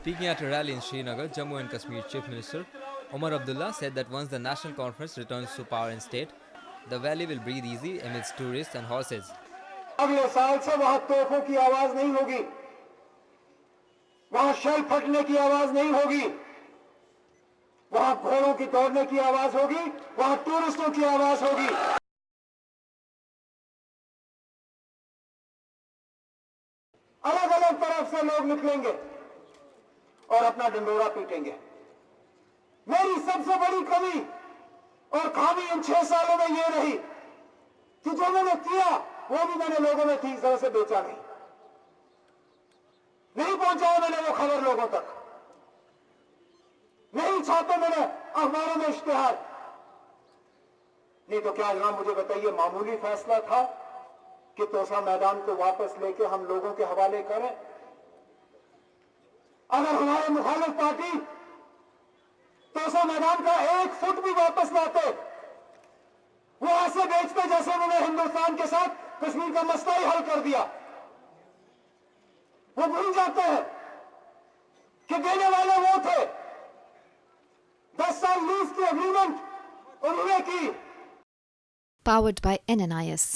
Speaking at a rally in Srinagar, Jammu and Kashmir Chief Minister Omar-Under said that once the National Conference returns to power in state, the valley will breathe easy amidst tourists and horses. अगले साल से वहां तोपों की आवाज नहीं होगी, वहां शेल फटने की आवाज नहीं होगी, वहां घोड़ों की दौड़ने की आवाज होगी, वहां टूरिस्टों की आवाज होगी। अलग अलग तरफ से लोग निकलेंगे और अपना डंडोरा पीटेंगे। मेरी सबसे बड़ी कमी और खामी इन 6 सालों में यह रही कि जो मैंने किया वो भी मैंने लोगों में ठीक तरह से बेचा नहीं पहुंचाया मैंने वो खबर लोगों तक, नहीं छापे मैंने अखबारों में इश्तिहार। नहीं तो क्या जनाब मुझे बताइए, मामूली फैसला था कि तोसा मैदान को वापस लेके हम लोगों के हवाले करें? अगर हमारे मुखालिफ पार्टी तोसा मैदान का 1 फुट भी वापस लाते, वो ऐसे बेचते जैसे उन्होंने हिंदुस्तान के साथ कश्मीर का मसला ही हल कर दिया। वो भूल जाते हैं कि देने वाले वो थे। 10 साल लीज की एग्रीमेंट उन्होंने की। Powered by NNIS.